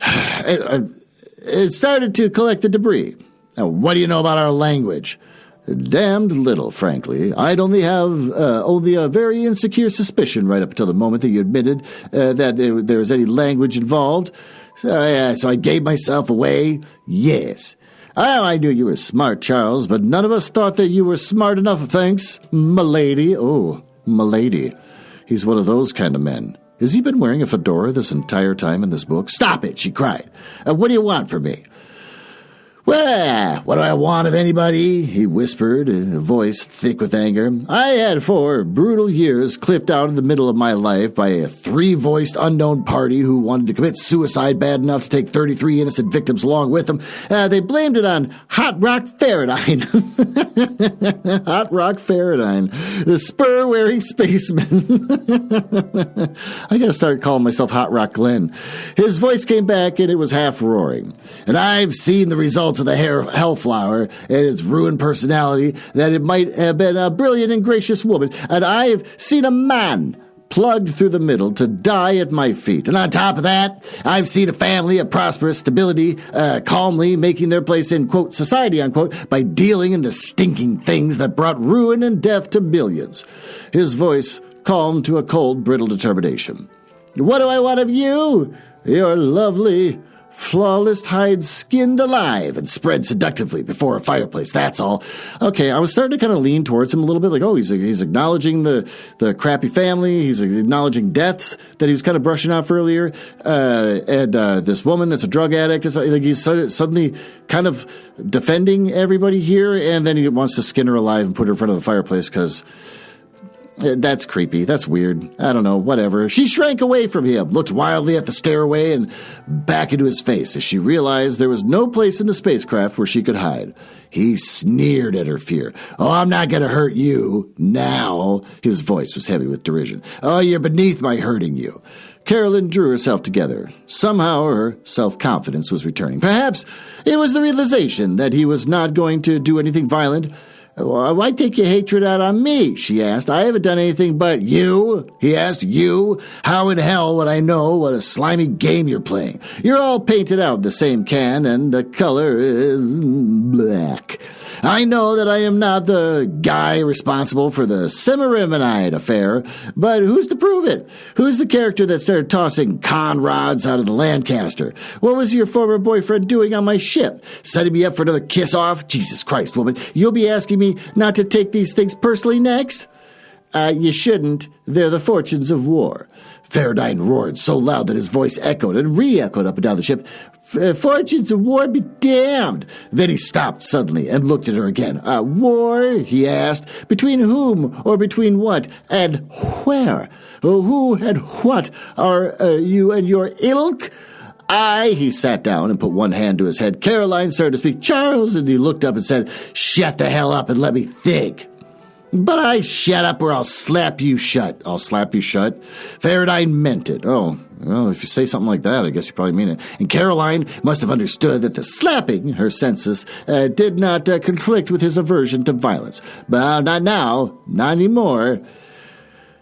It started to collect the debris. Now, what do you know about our language? Damned little, frankly. I'd only have only a very insecure suspicion right up until the moment that you admitted that there was any language involved. So I gave myself away. Yes. Oh, I knew you were smart, Charles, but none of us thought that you were smart enough, thanks, m'lady. Oh, m'lady. He's one of those kind of men. Has he been wearing a fedora this entire time in this book? Stop it, she cried. What do you want from me? Well, what do I want of anybody? He whispered in a voice thick with anger. I had 4 brutal years clipped out in the middle of my life by a 3-voiced unknown party who wanted to commit suicide bad enough to take 33 innocent victims along with them. They blamed it on Hot Rock Faradine. Hot Rock Faradine, the spur-wearing spaceman. I gotta start calling myself Hot Rock Glenn. His voice came back and it was half roaring. And I've seen the results of the Hellflower and its ruined personality, that it might have been a brilliant and gracious woman, and I've seen a man plugged through the middle to die at my feet. And on top of that, I've seen a family of prosperous stability calmly making their place in, quote, society, unquote, by dealing in the stinking things that brought ruin and death to millions. His voice calmed to a cold, brittle determination. What do I want of you? You're lovely, flawless hide skinned alive and spread seductively before a fireplace, that's all. Okay, I was starting to kind of lean towards him a little bit, like, oh, he's acknowledging the crappy family, he's acknowledging deaths that he was kind of brushing off earlier, and this woman that's a drug addict, like he's suddenly kind of defending everybody here, and then he wants to skin her alive and put her in front of the fireplace because that's creepy. That's weird. I don't know. Whatever. She shrank away from him, looked wildly at the stairway and back into his face as she realized there was no place in the spacecraft where she could hide. He sneered at her fear. Oh, I'm not going to hurt you now. His voice was heavy with derision. Oh, you're beneath my hurting you. Carolyn drew herself together. Somehow her self-confidence was returning. Perhaps it was the realization that he was not going to do anything violent. Why take your hatred out on me? She asked. I haven't done anything but you. He asked. You? How in hell would I know what a slimy game you're playing? You're all painted out in the same can, and the color is black. I know that I am not the guy responsible for the Semiramonite affair, but who's to prove it? Who's the character that started tossing con rods out of the Lancaster? What was your former boyfriend doing on my ship? Setting me up for another kiss-off? Jesus Christ, woman, you'll be asking me not to take these things personally next? You shouldn't. They're the fortunes of war. Faradine roared so loud that his voice echoed and re-echoed up and down the ship. Fortunes of war be damned. Then he stopped suddenly and looked at her again. War? He asked. Between whom or between what and where? Who and what are you and your ilk? He sat down and put one hand to his head. Caroline started to speak. Charles, and he looked up and said, shut the hell up and let me think. But I shut up or I'll slap you shut. I'll slap you shut? Faradine meant it. Oh, well, if you say something like that, I guess you probably mean it. And Caroline must have understood that the slapping, her senses, did not conflict with his aversion to violence. But not now, not anymore.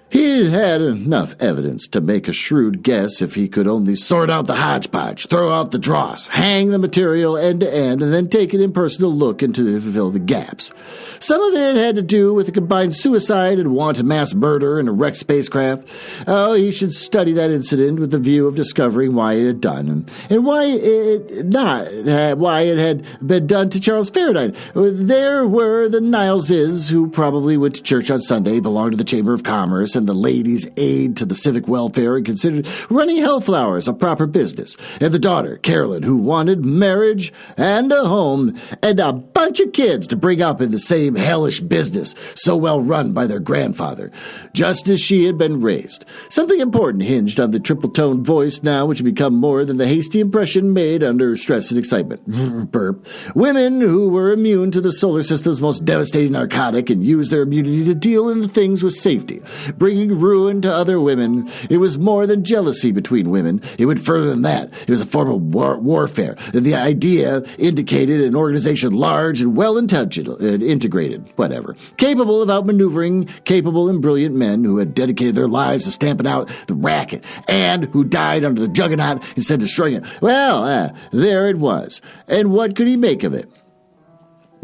He had enough evidence to make a shrewd guess if he could only sort out the hodgepodge, throw out the dross, hang the material end to end, and then take an impersonal look into fill the gaps. Some of it had to do with a combined suicide and wanton mass murder in a wrecked spacecraft. Oh, he should study that incident with the view of discovering why it had done, and why it had been done to Charles Faradine. There were the Nileses, who probably went to church on Sunday, belonged to the Chamber of Commerce, and and the Ladies' Aid to the Civic Welfare and considered running Hellflower as a proper business. And the daughter, Carolyn, who wanted marriage and a home and a bunch of kids to bring up in the same hellish business so well run by their grandfather, just as she had been raised. Something important hinged on the triple-toned voice now, which had become more than the hasty impression made under stress and excitement. Burp. Women who were immune to the solar system's most devastating narcotic and used their immunity to deal in the things with safety, bringing ruin to other women. It was more than jealousy between women. It went further than that. It was a form of warfare. The idea indicated an organization large and well-intentioned, integrated, whatever, capable of outmaneuvering capable and brilliant men who had dedicated their lives to stamping out the racket and who died under the juggernaut instead of destroying it. Well, there it was. And what could he make of it?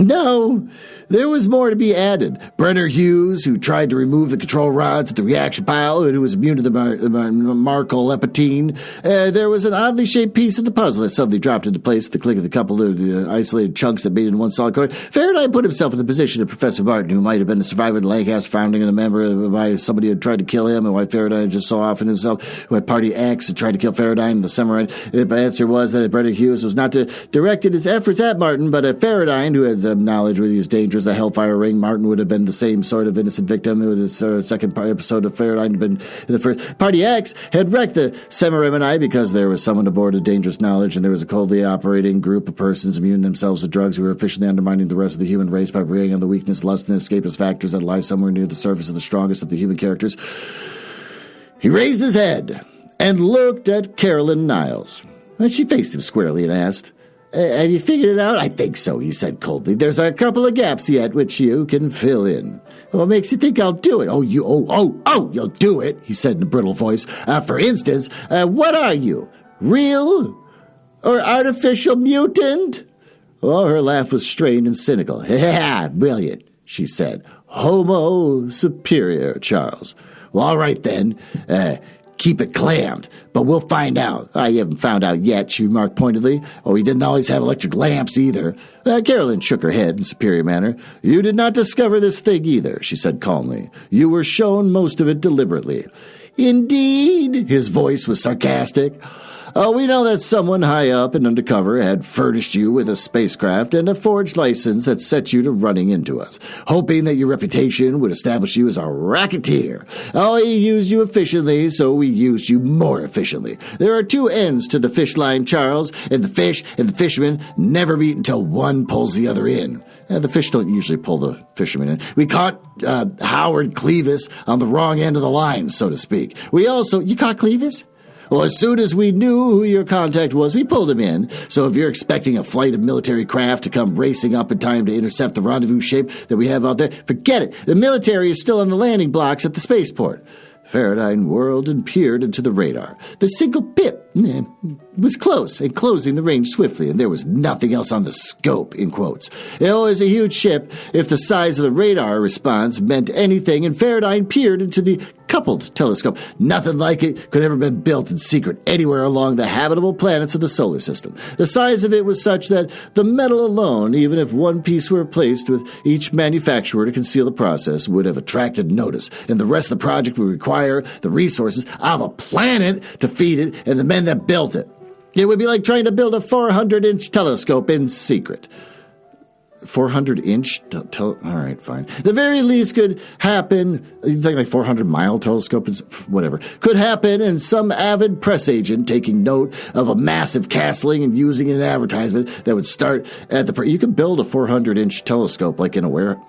No, there was more to be added. Brenner Hughes, who tried to remove the control rods at the reaction pile and who was immune to the marcoleptine. There was an oddly shaped piece of the puzzle that suddenly dropped into place with the click of the couple of isolated chunks that made it in one solid corner. Faraday put himself in the position of Professor Martin, who might have been a survivor of the Lancaster founding and a member by somebody who had tried to kill him, and why Faraday had just so often himself, who had Party X had tried to kill Faraday and the samurai. The answer was that Brenner Hughes was not directed his efforts at Martin, but at Faraday, who had knowledge with these dangers, the Hellfire ring. Martin would have been the same sort of innocent victim with his second episode of Faraday had been in the first. Party X had wrecked the Semiramonite because there was someone aboard of dangerous knowledge, and there was a coldly operating group of persons immune themselves to drugs who were efficiently undermining the rest of the human race by preying on the weakness, lust, and escapist factors that lie somewhere near the surface of the strongest of the human characters. He raised his head and looked at Carolyn Niles. And she faced him squarely and asked, have you figured it out? I think so, he said coldly. There's a couple of gaps yet which you can fill in. What makes you think I'll do it? You'll do it, he said in a brittle voice. For instance, what are you? Real or artificial mutant? Oh, her laugh was strained and cynical. Brilliant, she said. Homo superior, Charles. Well, all right then. Keep it clammed, but we'll find out. You haven't found out yet, she remarked pointedly. Oh, he didn't always have electric lamps either. Carolyn shook her head in superior manner. You did not discover this thing either, she said calmly. You were shown most of it deliberately. Indeed, his voice was sarcastic. We know that someone high up and undercover had furnished you with a spacecraft and a forged license that set you to running into us, hoping that your reputation would establish you as a racketeer. He used you efficiently, so we used you more efficiently. There are two ends to the fish line, Charles, and the fish and the fisherman never meet until one pulls the other in. The fish don't usually pull the fisherman in. We caught Howard Clevis on the wrong end of the line, so to speak. You caught Clevis? Well, as soon as we knew who your contact was, we pulled him in. So if you're expecting a flight of military craft to come racing up in time to intercept the rendezvous ship that we have out there, forget it. The military is still on the landing blocks at the spaceport. Faraday whirled and peered into the radar. The single pip was close and closing the range swiftly, and there was nothing else on the scope, in quotes. It was a huge ship if the size of the radar response meant anything, and Faraday peered into the coupled telescope. Nothing like it could ever have been built in secret anywhere along the habitable planets of the solar system. The size of it was such that the metal alone, even if one piece were placed with each manufacturer to conceal the process, would have attracted notice, and the rest of the project would require the resources of a planet to feed it and the men that built it. It would be like trying to build a 400-inch telescope in secret. 400-inch? All right, fine. The very least could happen, you think like 400-mile telescope, whatever, could happen in some avid press agent taking note of a massive castling and using an advertisement that would start at the... You could build a 400-inch telescope like in a warehouse.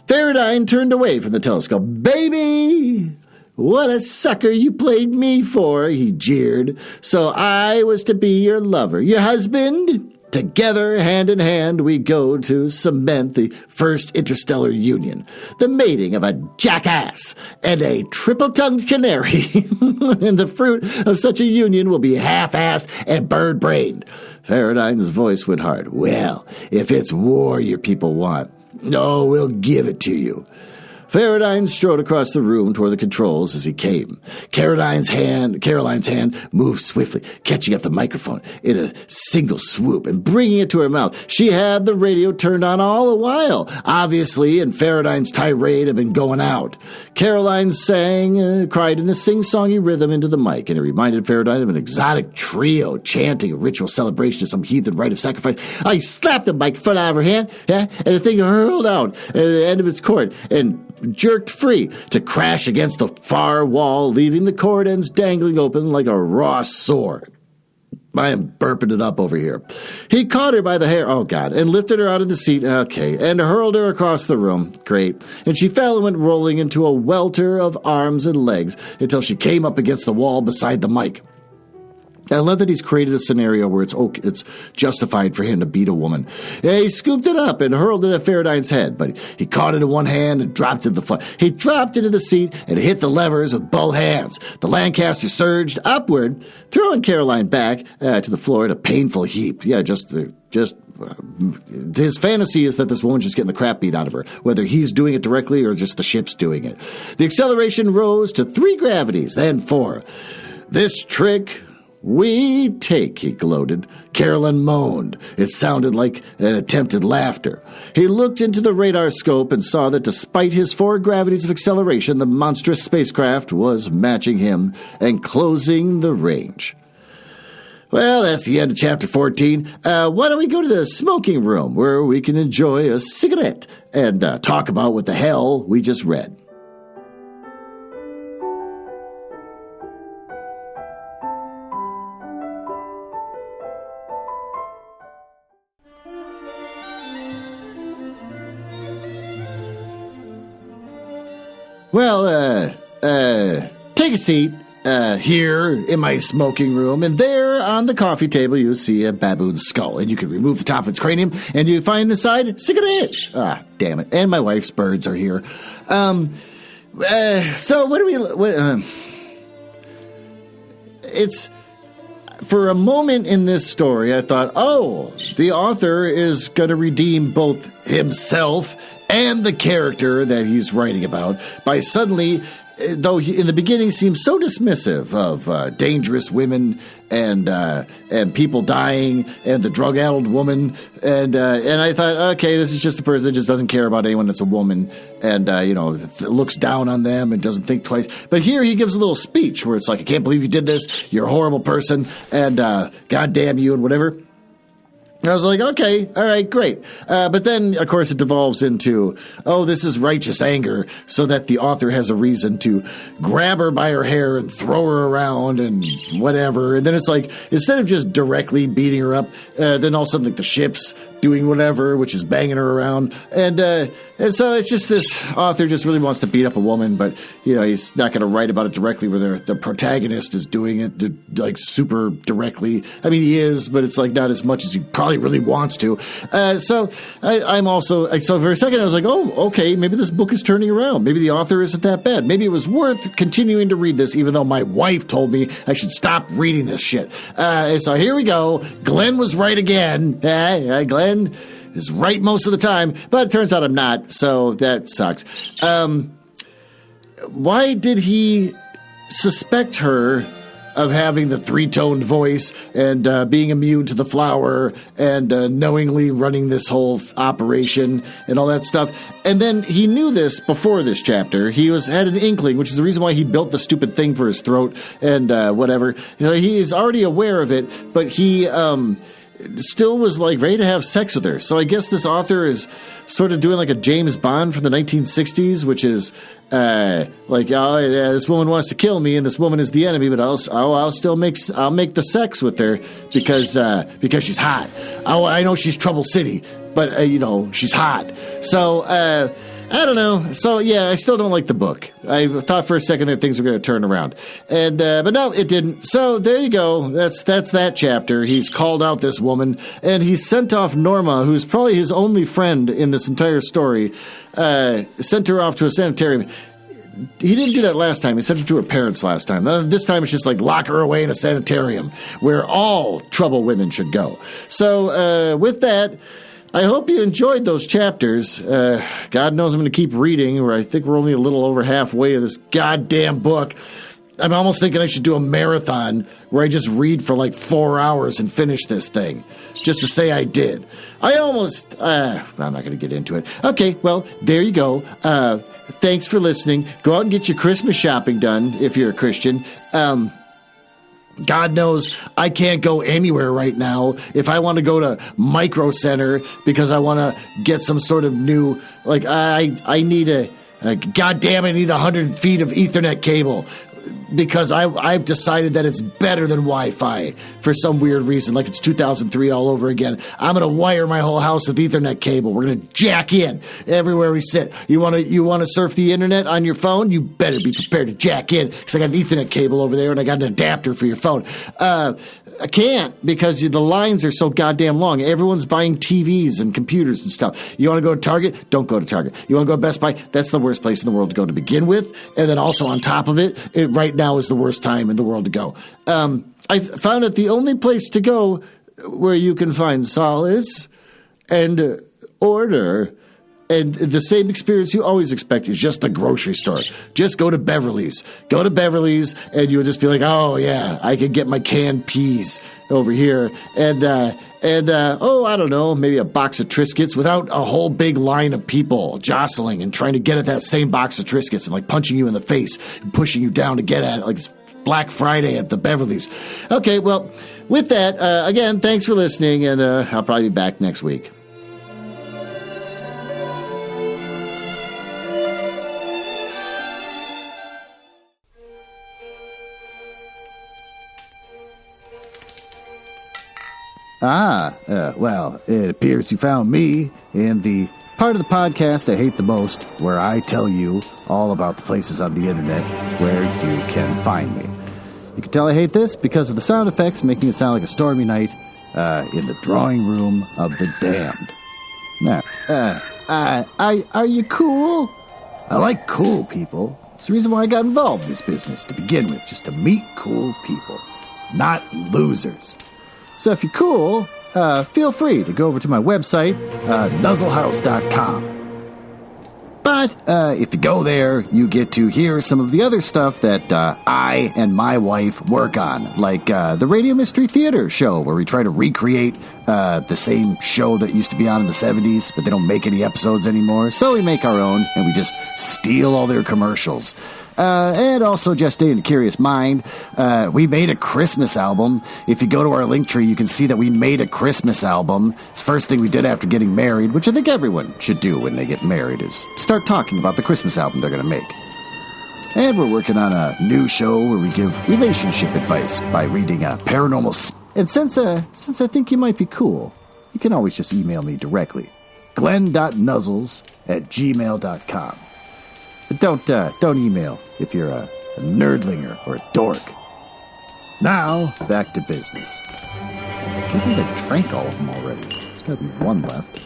Faraday turned away from the telescope. Baby! What a sucker you played me for, he jeered. So I was to be your lover, your husband? Together, hand in hand, we go to cement the first interstellar union, the mating of a jackass and a triple-tongued canary. And the fruit of such a union will be half-assed and bird-brained. Faraday's voice went hard. Well, if it's war your people want, we'll give it to you. Faradine strode across the room toward the controls as he came. Caroline's hand moved swiftly, catching up the microphone in a single swoop and bringing it to her mouth. She had the radio turned on all the while, obviously, and Faradine's tirade had been going out. Caroline cried in a sing-songy rhythm into the mic, and it reminded Faradine of an exotic trio chanting a ritual celebration of some heathen rite of sacrifice. I slapped the microphone out of her hand, and the thing hurled out at the end of its cord, and jerked free to crash against the far wall, leaving the cord ends dangling open like a raw sore. I am burping it up over here. He caught her by the hair, oh God, and lifted her out of the seat, okay, and hurled her across the room, great, and she fell and went rolling into a welter of arms and legs until she came up against the wall beside the mic. I love that he's created a scenario where it's justified for him to beat a woman. He scooped it up and hurled it at Faradine's head, but he caught it in one hand and dropped it to the floor. He dropped into the seat and hit the levers with both hands. The Lancaster surged upward, throwing Caroline back to the floor in a painful heap. Yeah, just his fantasy is that this woman's just getting the crap beat out of her, whether he's doing it directly or just the ship's doing it. The acceleration rose to 3 gravities, then 4. This trick we take, he gloated. Carolyn moaned. It sounded like an attempted laughter. He looked into the radar scope and saw that despite his 4 gravities of acceleration, the monstrous spacecraft was matching him and closing the range. Well, that's the end of Chapter 14. Why don't we go to the smoking room where we can enjoy a cigarette and talk about what the hell we just read. Well, take a seat here in my smoking room, and there on the coffee table you'll see a baboon's skull, and you can remove the top of its cranium, and you find inside cigarettes. Ah, damn it. And my wife's birds are here. So what do we... it's... For a moment in this story, I thought, oh, the author is going to redeem both himself and the character that he's writing about by suddenly, though he in the beginning seems so dismissive of dangerous women and people dying and the drug-addled woman, and I thought, okay, this is just a person that just doesn't care about anyone that's a woman, and looks down on them and doesn't think twice. But here he gives a little speech where it's like, I can't believe you did this. You're a horrible person, and God damn you, and whatever. I was like, okay, all right, great. But then, of course, it devolves into, oh, this is righteous anger, so that the author has a reason to grab her by her hair and throw her around and whatever. And then it's like, instead of just directly beating her up, then all of a sudden, like, the ship's doing whatever, which is banging her around. And so it's just this author just really wants to beat up a woman, but, he's not going to write about it directly where the protagonist is doing it, like, super directly. I mean, he is, but it's, like, not as much as he probably really wants to. So for a second I was like, oh, okay, maybe this book is turning around. Maybe the author isn't that bad. Maybe it was worth continuing to read this, even though my wife told me I should stop reading this shit. So here we go. Glenn was right again. Glenn is right most of the time, but it turns out I'm not, so that sucks. Why did he suspect her of having the 3-toned voice and being immune to the flower and knowingly running this whole operation and all that stuff? And then he knew this before this chapter. He had an inkling, which is the reason why he built the stupid thing for his throat and whatever. He is already aware of it, but he still was like ready to have sex with her. So I guess this author is sort of doing like a James Bond from the 1960s, which is this woman wants to kill me and this woman is the enemy, but I'll still make the sex with her because she's hot. I know she's Trouble City, but she's hot. So I don't know. So yeah, I still don't like the book. I thought for a second that things were going to turn around, and but no, it didn't. So there you go. That's that chapter. He's called out this woman, and he's sent off Norma, who's probably his only friend in this entire story. Sent her off to a sanitarium. He didn't do that last time. He sent her to her parents last time. This time it's just like lock her away in a sanitarium where all trouble women should go. So with that, I hope you enjoyed those chapters. God knows I'm going to keep reading, or I think we're only a little over halfway of this goddamn book. I'm almost thinking I should do a marathon where I just read for like 4 hours and finish this thing, just to say I did. I'm not going to get into it. Okay, well, there you go. Thanks for listening. Go out and get your Christmas shopping done if you're a Christian. God knows I can't go anywhere right now. If I want to go to Micro Center because I want to get some sort of new, like, I need I need 100 feet of Ethernet cable because I've decided that it's better than Wi-Fi for some weird reason, like it's 2003 all over again. I'm going to wire my whole house with Ethernet cable. We're going to jack in everywhere we sit. You want to surf the internet on your phone? You better be prepared to jack in because I got an Ethernet cable over there and I got an adapter for your phone. I can't because the lines are so goddamn long. Everyone's buying TVs and computers and stuff. You want to go to Target? Don't go to Target. You want to go to Best Buy? That's the worst place in the world to go to begin with. And then also on top of it, right now is the worst time in the world to go. I found it the only place to go where you can find solace and order and the same experience you always expect is just the grocery store. Just go to Beverly's. Go to Beverly's, and you'll just be like, oh, yeah, I can get my canned peas over here. And I don't know, maybe a box of Triscuits without a whole big line of people jostling and trying to get at that same box of Triscuits and, like, punching you in the face and pushing you down to get at it like it's Black Friday at the Beverly's. Okay, well, with that, again, thanks for listening, and I'll probably be back next week. Well, it appears you found me in the part of the podcast I hate the most, where I tell you all about the places on the internet where you can find me. You can tell I hate this because of the sound effects making it sound like a stormy night in the drawing room of the damned. Now, are you cool? I like cool people. It's the reason why I got involved in this business to begin with, just to meet cool people, not losers. So if you're cool, feel free to go over to my website, nuzzlehouse.com. But if you go there, you get to hear some of the other stuff that I and my wife work on, like the Radio Mystery Theater show, where we try to recreate the same show that used to be on in the 70s, but they don't make any episodes anymore. So we make our own, and we just steal all their commercials. And also, just in a curious mind, we made a Christmas album. If you go to our link tree, you can see that we made a Christmas album. It's the first thing we did after getting married, which I think everyone should do when they get married, is start talking about the Christmas album they're going to make. And we're working on a new show where we give relationship advice by reading paranormal... And since I think you might be cool, you can always just email me directly. glenn.nuzzles@gmail.com. But don't email if you're a nerdlinger or a dork. Now, back to business. I can't believe I drank all of them already. There's got to be one left.